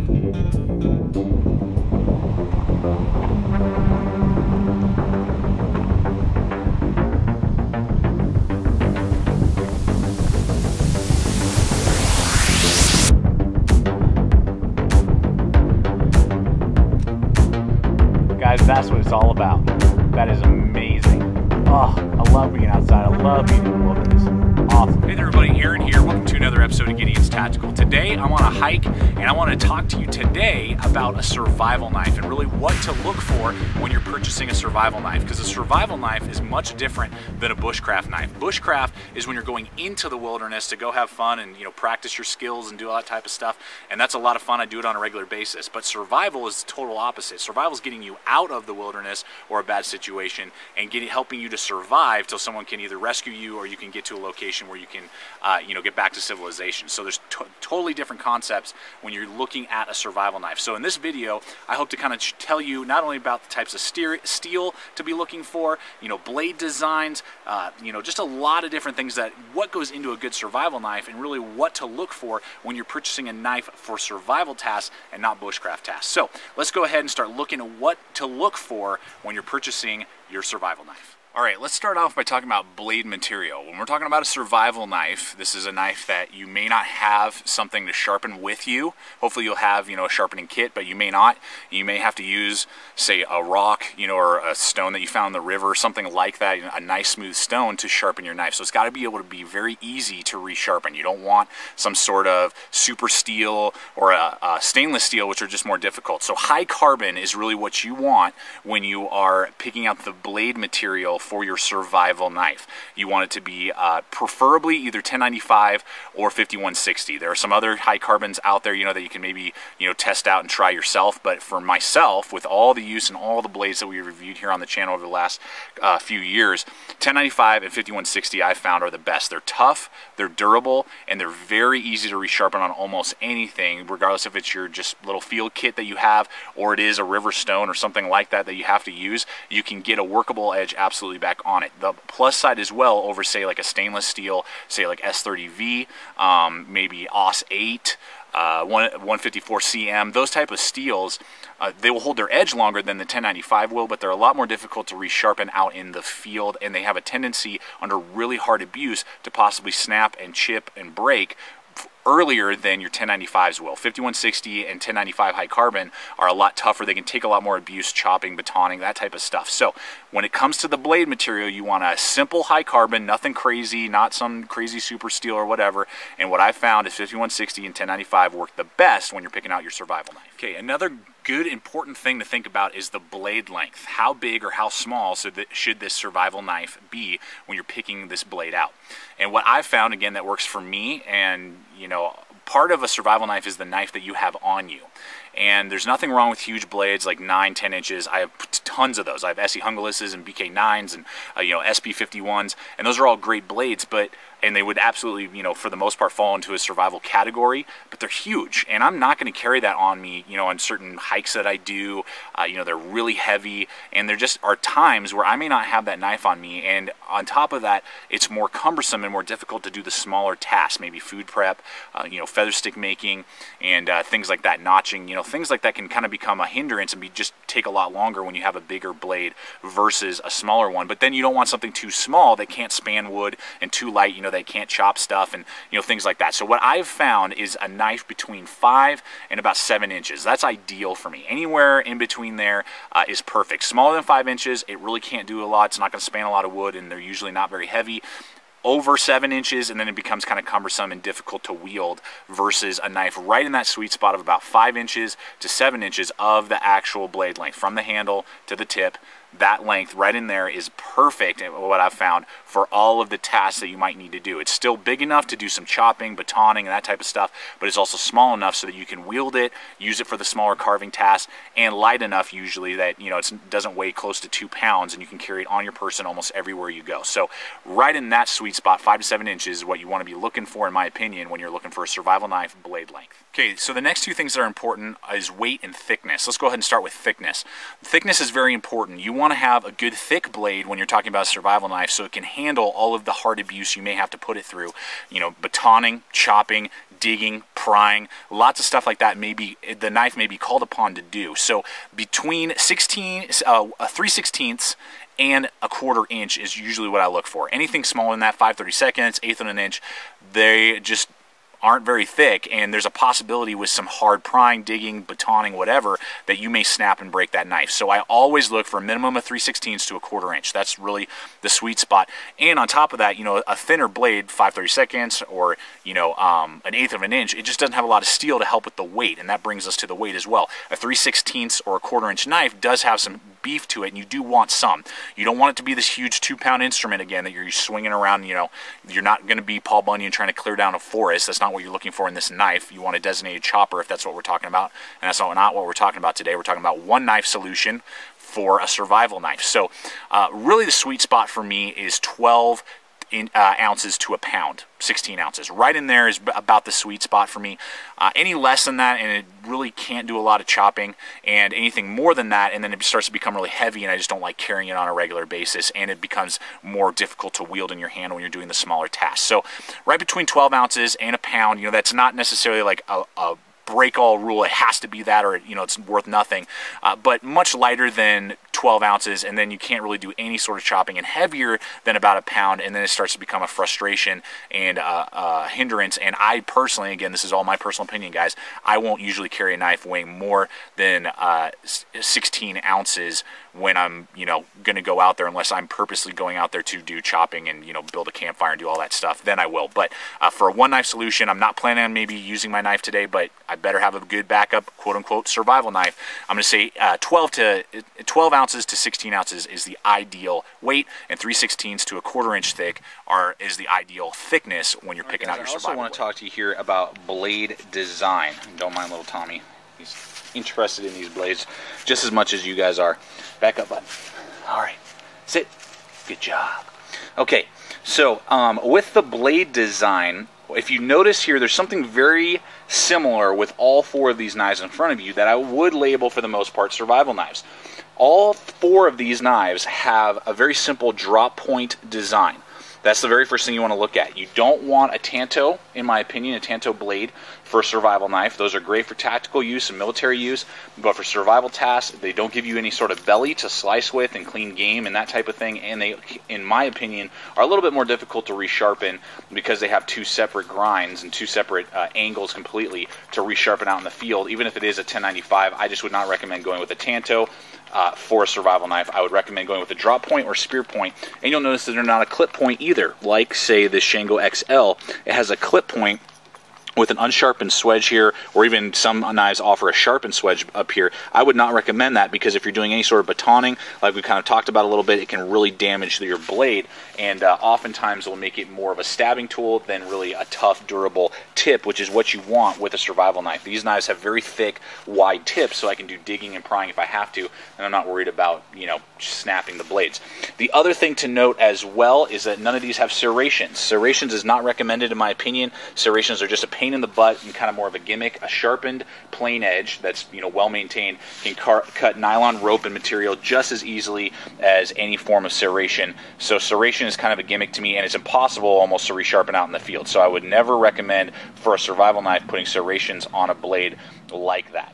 Guys, that's what it's all about. That is amazing. Oh, I love being outside. I love being in the wilderness. Awesome. Hey there everybody, Aaron here. Welcome to another episode of Gideon's Tactical. Today I want to hike and I want to talk to you today about a survival knife and really what to look for when you're purchasing a survival knife, because a survival knife is much different than a bushcraft knife. Bushcraft is when you're going into the wilderness to go have fun and practice your skills and do all that type of stuff, and that's a lot of fun. I do it on a regular basis. But survival is the total opposite. Survival is getting you out of the wilderness or a bad situation and helping you to survive till someone can either rescue you or you can get to a location where you can get back to civilization. So there's totally different concepts when you're looking at a survival knife. So in this video, I hope to kind of tell you not only about the types of steel to be looking for, blade designs, just a lot of different things, that what goes into a good survival knife and really what to look for when you're purchasing a knife for survival tasks and not bushcraft tasks. So let's go ahead and start looking at what to look for when you're purchasing your survival knife. All right, let's start off by talking about blade material. When we're talking about a survival knife, this is a knife that you may not have something to sharpen with you. Hopefully you'll have, a sharpening kit, but you may not. You may have to use, say, a rock, or a stone that you found in the river, or something like that, a nice smooth stone to sharpen your knife. So it's got to be able to be very easy to resharpen. You don't want some sort of super steel or a stainless steel, which are just more difficult. So high carbon is really what you want when you are picking out the blade material for your survival knife. You want it to be preferably either 1095 or 5160. There are some other high carbons out there, that you can maybe test out and try yourself. But for myself, with all the use and all the blades that we reviewed here on the channel over the last few years, 1095 and 5160 I found are the best. They're tough, they're durable, and they're very easy to resharpen on almost anything, regardless if it's your just little field kit that you have or it is a river stone or something like that you have to use. You can get a workable edge absolutely back on it. The plus side as well over, say, like a stainless steel, say like S30V, maybe AUS 8, 154 CM, those type of steels, they will hold their edge longer than the 1095 will, but they're a lot more difficult to resharpen out in the field, and they have a tendency under really hard abuse to possibly snap and chip and break earlier than your 1095s will. 5160 and 1095 high carbon are a lot tougher. They can take a lot more abuse, chopping, batoning, that type of stuff. So when it comes to the blade material, you want a simple high carbon, nothing crazy, not some crazy super steel or whatever. And what I found is 5160 and 1095 work the best when you're picking out your survival knife. Okay, another good important thing to think about is the blade length. How big or how small should this survival knife be when you're picking this blade out? And what I've found, again, that works for me, and part of a survival knife is the knife that you have on you. And there's nothing wrong with huge blades like 9, 10 inches. I have tons of those. I have SE Hungaluses and BK9s and SP51s, and those are all great blades, and they would absolutely, for the most part, fall into a survival category, but they're huge, and I'm not going to carry that on me, on certain hikes that I do. They're really heavy, and there just are times where I may not have that knife on me, and on top of that, it's more cumbersome and more difficult to do the smaller tasks, maybe food prep, feather stick making, and things like that, notching, things like that can kind of become a hindrance and just take a lot longer when you have a bigger blade versus a smaller one. But then you don't want something too small that can't span wood, and too light, they can't chop stuff, and things like that. So what I've found is a knife between 5 and about 7 inches. That's ideal for me. Anywhere in between there is perfect. Smaller than 5 inches, it really can't do a lot. It's not going to span a lot of wood, and they're usually not very heavy. Over 7 inches, and then it becomes kind of cumbersome and difficult to wield, versus a knife right in that sweet spot of about 5 inches to 7 inches of the actual blade length, from the handle to the tip. That length right in there is perfect, what I've found, for all of the tasks that you might need to do. It's still big enough to do some chopping, batoning, and that type of stuff, but it's also small enough so that you can wield it, use it for the smaller carving tasks, and light enough usually that it doesn't weigh close to 2 pounds, and you can carry it on your person almost everywhere you go. So right in that sweet spot, 5 to 7 inches is what you want to be looking for, in my opinion, when you're looking for a survival knife blade length. Okay, so the next two things that are important is weight and thickness. Let's go ahead and start with thickness. Thickness is very important. You want to have a good thick blade when you're talking about a survival knife so it can handle all of the hard abuse you may have to put it through. You know, batoning, chopping, digging, prying, lots of stuff like that the knife may be called upon to do. So between 3/16 and a 1/4 inch is usually what I look for. Anything smaller than that, 5/32, 1/8 of an inch, they just aren't very thick, and there's a possibility with some hard prying, digging, batoning, whatever, that you may snap and break that knife. So I always look for a minimum of 3/16 to a 1/4 inch. That's really the sweet spot. And on top of that, you know, a thinner blade, 5/32 or, you know, 1/8 of an inch, it just doesn't have a lot of steel to help with the weight, and that brings us to the weight as well. A 3/16 or a 1/4 inch knife does have some beef to it, and you do want some. You don't want it to be this huge 2-pound instrument again that you're swinging around. You know, you're not going to be Paul Bunyan trying to clear down a forest. That's not what you're looking for in this knife. You want a designated chopper if that's what we're talking about, and that's not what we're talking about today. We're talking about one knife solution for a survival knife. So really the sweet spot for me is 12 ounces to a pound, 16 ounces. Right in there is about the sweet spot for me. Any less than that, and it really can't do a lot of chopping, and anything more than that, and then it starts to become really heavy, and I just don't like carrying it on a regular basis, and it becomes more difficult to wield in your hand when you're doing the smaller tasks. So right between 12 ounces and a pound, you know, that's not necessarily like a break-all rule. It has to be that, or, you know, it's worth nothing, but much lighter than 12 ounces, and then you can't really do any sort of chopping, and heavier than about a pound, and then it starts to become a frustration and a hindrance. And I personally, again, this is all my personal opinion, guys, I won't usually carry a knife weighing more than 16 ounces when I'm, you know, going to go out there, unless I'm purposely going out there to do chopping and, you know, build a campfire and do all that stuff. Then I will. But for a one knife solution, I'm not planning on maybe using my knife today, but I better have a good backup, quote unquote, survival knife. I'm going to say 12 ounces to 16 ounces is the ideal weight, and 3/16 to a 1/4 inch thick is the ideal thickness when you're picking out your survival. I also want to talk to you here about blade design. Don't mind little Tommy. He's interested in these blades just as much as you guys are. Back up, bud. All right. Sit. Good job. Okay, so with the blade design, if you notice here, there's something very similar with all four of these knives in front of you that I would label, for the most part, survival knives. All four of these knives have a very simple drop point design. That's the very first thing you want to look at. You don't want a tanto, in my opinion, a tanto blade for a survival knife. Those are great for tactical use and military use, but for survival tasks, they don't give you any sort of belly to slice with and clean game and that type of thing, and they, in my opinion, are a little bit more difficult to resharpen because they have two separate grinds and two separate angles completely to resharpen out in the field. Even if it is a 1095, I just would not recommend going with a tanto. For a survival knife, I would recommend going with a drop point or spear point, and you'll notice that they're not a clip point either, like, say, the Shango XL. It has a clip point with an unsharpened swedge here, or even some knives offer a sharpened swedge up here. I would not recommend that, because if you're doing any sort of batoning, like we kind of talked about a little bit, it can really damage your blade, and oftentimes it will make it more of a stabbing tool than really a tough, durable tip, which is what you want with a survival knife. These knives have very thick, wide tips, so I can do digging and prying if I have to, and I'm not worried about, you know, snapping the blades. The other thing to note as well is that none of these have serrations. Serrations is not recommended, in my opinion. Serrations are just a pain in the butt and kind of more of a gimmick. A sharpened plain edge that's, you know, well maintained can cut nylon rope and material just as easily as any form of serration. So serration is kind of a gimmick to me, and it's impossible almost to resharpen out in the field. So I would never recommend for a survival knife putting serrations on a blade like that.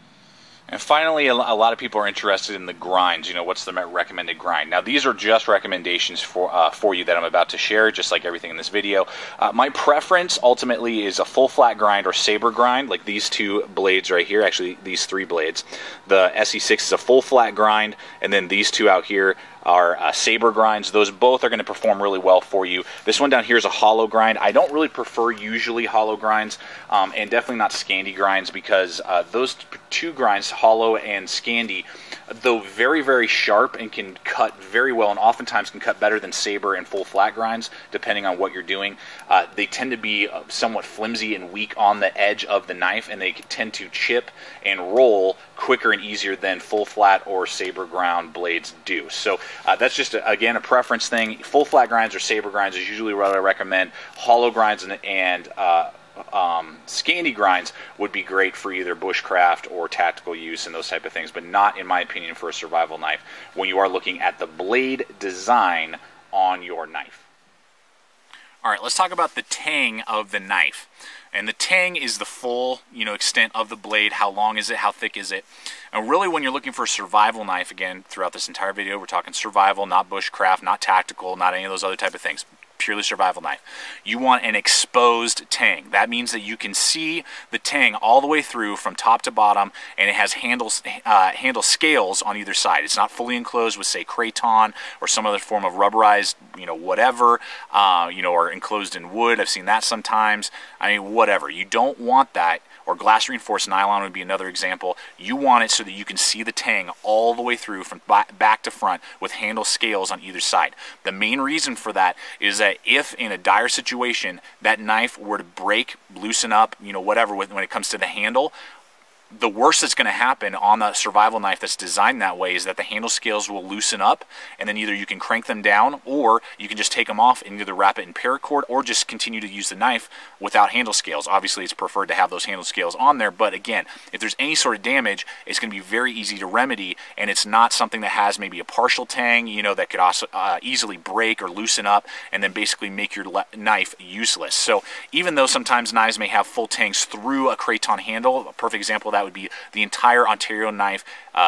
And finally, a lot of people are interested in the grinds. You know, what's the recommended grind? Now, these are just recommendations for you that I'm about to share, just like everything in this video. My preference, ultimately, is a full flat grind or saber grind, like these two blades right here. Actually, these three blades. The SE6 is a full flat grind, and then these two out here are saber grinds. Those both are going to perform really well for you. This one down here is a hollow grind. I don't really prefer usually hollow grinds, and definitely not Scandi grinds, because those two grinds, hollow and Scandi, though very, very sharp and can cut very well, and oftentimes can cut better than saber and full flat grinds, depending on what you're doing, they tend to be somewhat flimsy and weak on the edge of the knife, and they tend to chip and roll quicker and easier than full flat or saber ground blades do. So that's just, again, a preference thing. Full flat grinds or saber grinds is usually what I recommend. Hollow grinds and Scandi grinds would be great for either bushcraft or tactical use and those type of things, but not, in my opinion, for a survival knife when you are looking at the blade design on your knife. All right, let's talk about the tang of the knife. And the tang is the full, extent of the blade. How long is it? How thick is it? And really, when you're looking for a survival knife, again, throughout this entire video, we're talking survival, not bushcraft, not tactical, not any of those other type of things. Purely survival knife. You want an exposed tang. That means that you can see the tang all the way through from top to bottom, and it has handle scales on either side. It's not fully enclosed with, say, kraton or some other form of rubberized, whatever, or enclosed in wood. I've seen that sometimes. I mean, whatever. You don't want that. Or glass reinforced nylon would be another example. You want it so that you can see the tang all the way through from back to front with handle scales on either side. The main reason for that is that if in a dire situation that knife were to break, loosen up, whatever, when it comes to the handle, the worst that's going to happen on a survival knife that's designed that way is that the handle scales will loosen up, and then either you can crank them down or you can just take them off and either wrap it in paracord or just continue to use the knife without handle scales. Obviously, it's preferred to have those handle scales on there, but again, if there's any sort of damage, it's going to be very easy to remedy, and it's not something that has maybe a partial tang, that could also easily break or loosen up and then basically make your knife useless. So even though sometimes knives may have full tangs through a kraton handle, a perfect example of that would be the entire Ontario Knife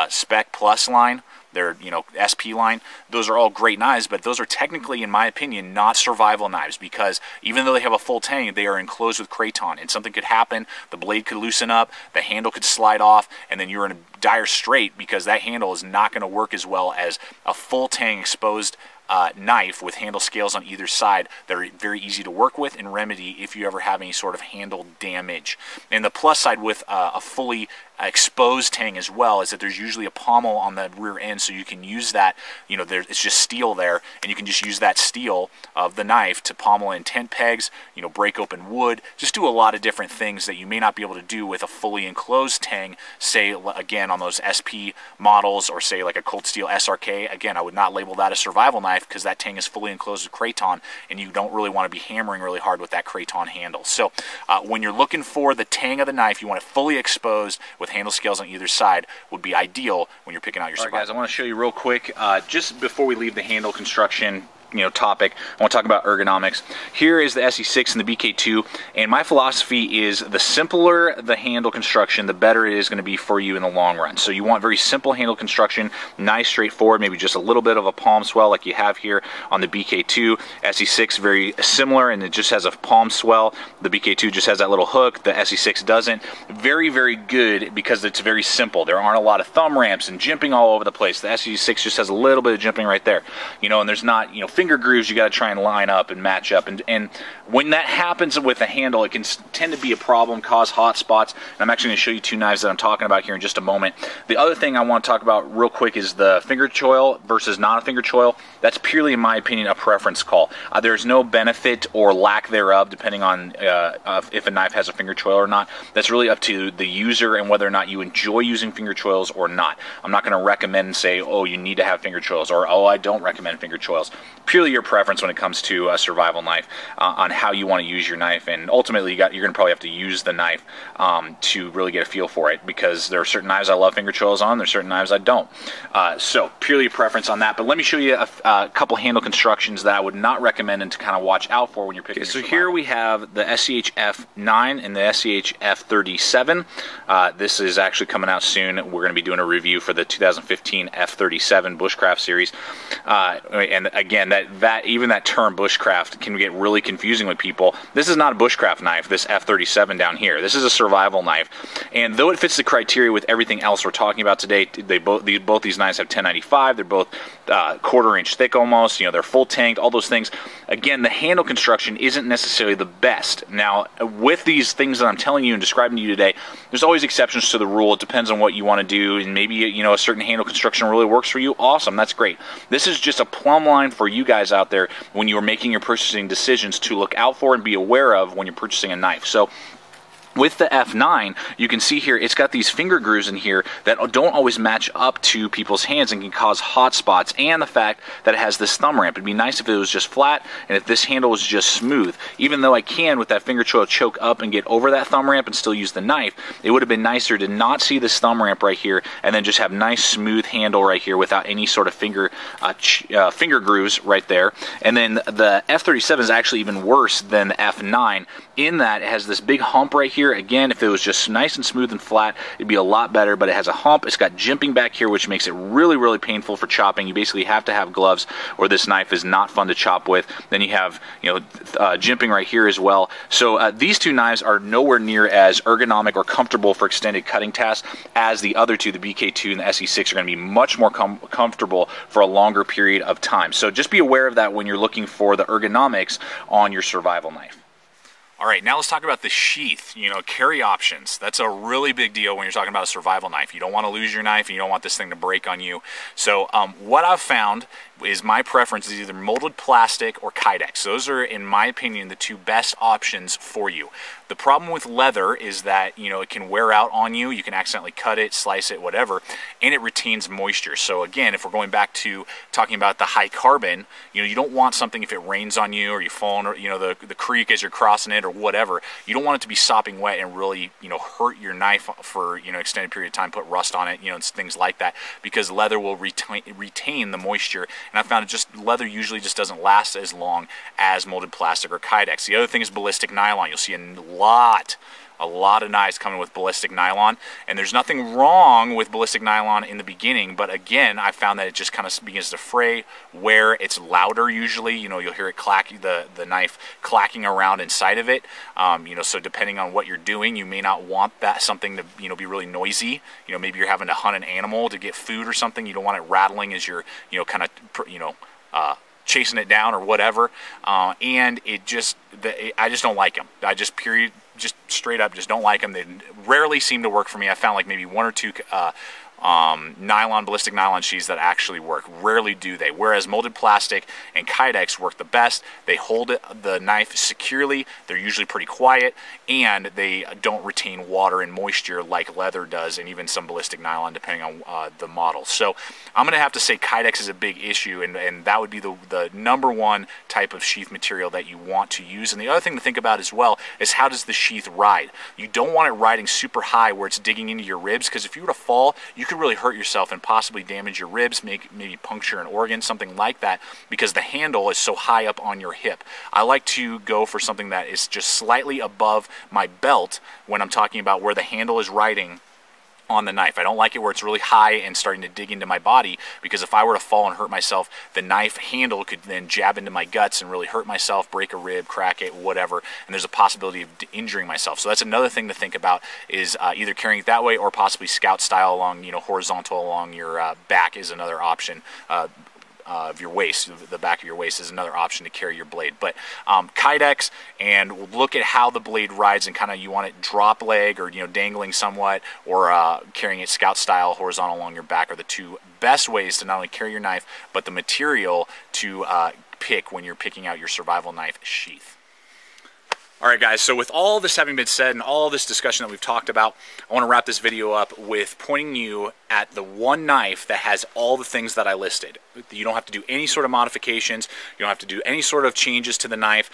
Spec Plus line, their SP line. Those are all great knives, but those are technically, in my opinion, not survival knives, because even though they have a full tang, they are enclosed with kraton, and something could happen. The blade could loosen up, the handle could slide off, and then you're in a dire strait because that handle is not going to work as well as a full tang exposed knife with handle scales on either side that are very easy to work with and remedy if you ever have any sort of handle damage. And the plus side with a fully exposed tang as well is that there's usually a pommel on the rear end, so you can use that, it's just steel there, and you can just use that steel of the knife to pommel in tent pegs, break open wood, just do a lot of different things that you may not be able to do with a fully enclosed tang, say, again, on those SP models, or say like a Cold Steel SRK. Again, I would not label that a survival knife because that tang is fully enclosed with kraton, and you don't really want to be hammering really hard with that kraton handle. So when you're looking for the tang of the knife, you want it fully exposed with handle scales on either side would be ideal when you're picking out your survival. All right, guys, I want to show you real quick, just before we leave the handle construction topic, I want to talk about ergonomics. Here is the SE6 and the BK2, and my philosophy is the simpler the handle construction, the better it is going to be for you in the long run. So you want very simple handle construction, nice, straightforward, maybe just a little bit of a palm swell like you have here on the BK2. SE6 very similar, and it just has a palm swell. The BK2 just has that little hook. The SE6 doesn't. Very, very good because it's very simple. There aren't a lot of thumb ramps and jimping all over the place. The SE6 just has a little bit of jimping right there, and there's not, finger grooves you got to try and line up and match up, and when that happens with a handle, it can tend to be a problem, cause hot spots. And I'm actually going to show you two knives that I'm talking about here in just a moment. The other thing I want to talk about real quick is the finger choil versus not a finger choil. That's purely, in my opinion, a preference call. There's no benefit or lack thereof depending on if a knife has a finger choil or not. That's really up to the user and whether or not you enjoy using finger choils or not. I'm not going to recommend and say, oh, you need to have finger choils, or oh, I don't recommend finger choils. Purely your preference when it comes to a survival knife, on how you want to use your knife, and ultimately you're going to probably have to use the knife to really get a feel for it, because there are certain knives I love finger choils on, there's certain knives I don't. So purely a preference on that, but let me show you a couple handle constructions that I would not recommend and to kind of watch out for when you're picking. Okay, so here we have the SCH F9 and the SCH F37. This is actually coming out soon. We're going to be doing a review for the 2015 F37 Bushcraft series, and again, even that term bushcraft can get really confusing with people. This is not a bushcraft knife, this F37 down here. This is a survival knife, and though it fits the criteria with everything else we're talking about today, both these knives have 1095. They're both quarter-inch thick almost. They're full tanked, all those things. Again, the handle construction isn't necessarily the best. Now, with these things that I'm telling you and describing to you today, there's always exceptions to the rule. It depends on what you want to do, and maybe a certain handle construction really works for you. Awesome, that's great. This is just a plumb line for you guys out there when you are making your purchasing decisions to look out for and be aware of when you're purchasing a knife. So With the F9, you can see here, it's got these finger grooves in here that don't always match up to people's hands and can cause hot spots, and the fact that it has this thumb ramp. It'd be nice if it was just flat and if this handle was just smooth. Even though I can, with that finger choke up and get over that thumb ramp and still use the knife, it would have been nicer to not see this thumb ramp right here and then just have nice smooth handle right here without any sort of finger grooves right there. And then the F37 is actually even worse than the F9 in that it has this big hump right here. Again, if it was just nice and smooth and flat, it'd be a lot better, but it has a hump. It's got jimping back here, which makes it really, really painful for chopping. You basically have to have gloves or this knife is not fun to chop with. Then you have, jimping right here as well. So these two knives are nowhere near as ergonomic or comfortable for extended cutting tasks as the other two, the BK2 and the SE6, are going to be much more comfortable for a longer period of time. So just be aware of that when you're looking for the ergonomics on your survival knife. All right, now let's talk about the sheath, carry options. That's a really big deal when you're talking about a survival knife. You don't want to lose your knife and you don't want this thing to break on you. So what I've found is my preference is either molded plastic or Kydex. Those are, in my opinion, the two best options for you. The problem with leather is that, it can wear out on you. You can accidentally cut it, slice it, whatever, and it retains moisture. So again, if we're going back to talking about the high carbon, you don't want something if it rains on you or you fall in, the creek as you're crossing it or whatever. You don't want it to be sopping wet and really, hurt your knife for, extended period of time, put rust on it, and things like that, because leather will retain the moisture. And I found leather usually just doesn't last as long as molded plastic or Kydex. The other thing is ballistic nylon. You'll see a lot of knives coming with ballistic nylon, and there's nothing wrong with ballistic nylon in the beginning, but again, I found that it just kind of begins to fray, wear. It's louder usually. You'll hear it clack, the knife clacking around inside of it. So depending on what you're doing, you may not want something to be really noisy. Maybe you're having to hunt an animal to get food or something. You don't want it rattling as you're chasing it down or whatever. And I just don't like them. Just straight up just don't like them. They rarely seem to work for me. I found like maybe one or two ballistic nylon sheaths that actually work. Rarely do they. Whereas molded plastic and Kydex work the best. They hold the knife securely. They're usually pretty quiet, and they don't retain water and moisture like leather does, and even some ballistic nylon, depending on the model. So I'm going to have to say Kydex is a big issue, and that would be the #1 type of sheath material that you want to use. And the other thing to think about as well is, how does the sheath ride? You don't want it riding super high where it's digging into your ribs, because if you were to fall, you could really hurt yourself and possibly damage your ribs, maybe puncture an organ, something like that, because the handle is so high up on your hip. I like to go for something that is just slightly above my belt when I'm talking about where the handle is riding on the knife. I don't like it where it's really high and starting to dig into my body, because if I were to fall and hurt myself, the knife handle could then jab into my guts and really hurt myself, break a rib, crack it, whatever, and there's a possibility of injuring myself. So that's another thing to think about, is either carrying it that way or possibly scout style along, horizontal along your back is another option. Of your waist, the back of your waist is another option to carry your blade. But Kydex, and look at how the blade rides, and kind of you want it drop leg or dangling somewhat, or carrying it scout style horizontal along your back, are the two best ways to not only carry your knife but the material to pick when you're picking out your survival knife sheath. All right, guys, so with all this having been said and all this discussion that we've talked about, I want to wrap this video up with pointing you at the one knife that has all the things that I listed. You don't have to do any sort of modifications. You don't have to do any sort of changes to the knife.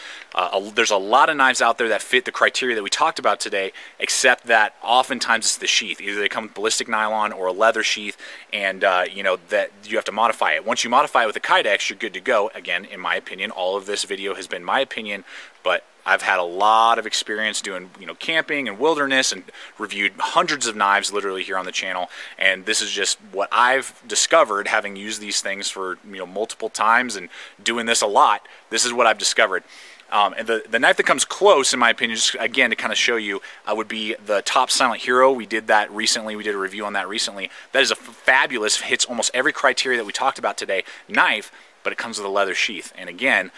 There's a lot of knives out there that fit the criteria that we talked about today, except that oftentimes it's the sheath. Either they come with ballistic nylon or a leather sheath, and that you have to modify it. Once you modify it with a Kydex, you're good to go. Again, in my opinion, all of this video has been my opinion, but I've had a lot of experience doing, camping and wilderness, and reviewed hundreds of knives literally here on the channel. And this is just what I've discovered, having used these things for, multiple times and doing this a lot. This is what I've discovered. And the knife that comes close, in my opinion, just again to kind of show you, would be the Top Silent Hero. We did that recently. We did a review on that recently. That is a fabulous, hits almost every criteria that we talked about today, knife, but it comes with a leather sheath. And again,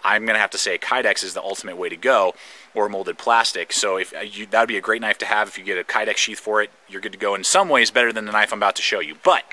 I'm going to have to say Kydex is the ultimate way to go, or molded plastic. So if that would be a great knife to have. If you get a Kydex sheath for it, you're good to go. In some ways better than the knife I'm about to show you. But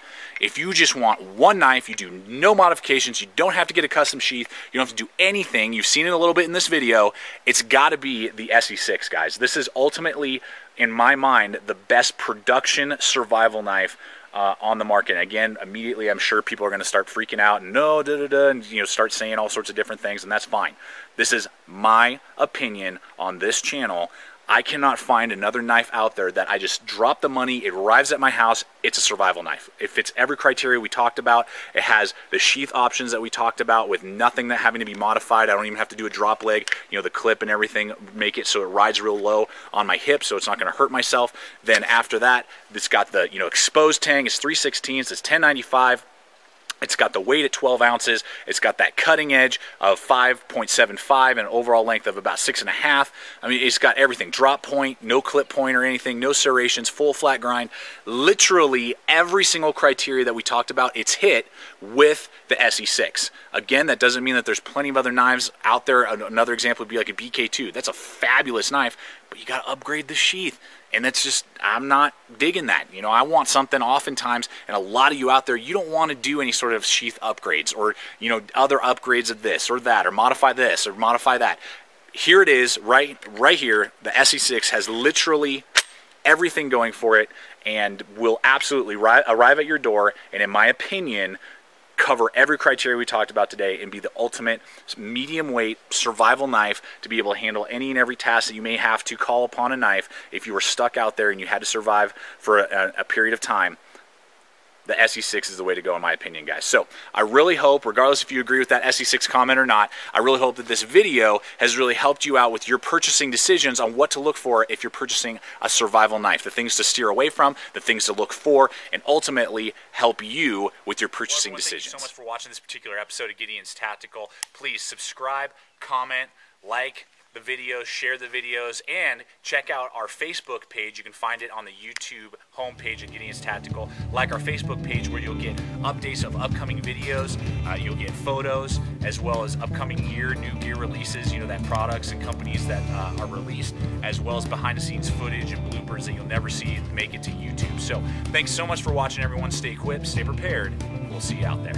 if you just want one knife, you do no modifications, you don't have to get a custom sheath, you don't have to do anything, you've seen it a little bit in this video, it's got to be the SE6, guys. This is ultimately, in my mind, the best production survival knife on the market. Again, immediately I'm sure people are going to start freaking out and and start saying all sorts of different things, and that's fine. This is my opinion on this channel. I cannot find another knife out there that I just drop the money, it arrives at my house, it's a survival knife. It fits every criteria we talked about. It has the sheath options that we talked about with nothing that having to be modified. I don't even have to do a drop leg, the clip and everything, make it so it rides real low on my hip so it's not going to hurt myself. Then after that, it's got the exposed tang, it's 3/16, it's 1095. It's got the weight at 12 ounces. It's got that cutting edge of 5.75 and an overall length of about 6.5. I mean, it's got everything. Drop point, no clip point or anything, no serrations, full flat grind. Literally every single criteria that we talked about, it's hit with the SE6. Again, that doesn't mean that there's plenty of other knives out there. Another example would be like a BK2. That's a fabulous knife, but you got to upgrade the sheath. And it's just, I'm not digging that. I want something oftentimes, and a lot of you out there, you don't want to do any sort of sheath upgrades or, other upgrades of this or that, or modify this or modify that. Here it is, right here. The SE6 has literally everything going for it and will absolutely arrive at your door, and in my opinion, cover every criteria we talked about today and be the ultimate medium weight survival knife to be able to handle any and every task that you may have to call upon a knife if you were stuck out there and you had to survive for a period of time. The SE6 is the way to go in my opinion, guys. So I really hope, regardless if you agree with that SE6 comment or not, I really hope that this video has really helped you out with your purchasing decisions on what to look for if you're purchasing a survival knife. The things to steer away from, the things to look for, and ultimately help you with your purchasing decisions. Thank you so much for watching this particular episode of Gideon's Tactical. Please subscribe, comment, like the videos, share the videos, and check out our Facebook page. You can find it on the YouTube homepage at Gideon's Tactical. Like our Facebook page where you'll get updates of upcoming videos, you'll get photos, as well as upcoming new gear releases, that products and companies that are released, as well as behind the scenes footage and bloopers that you'll never see make it to YouTube. So thanks so much for watching, everyone. Stay equipped, stay prepared. We'll see you out there.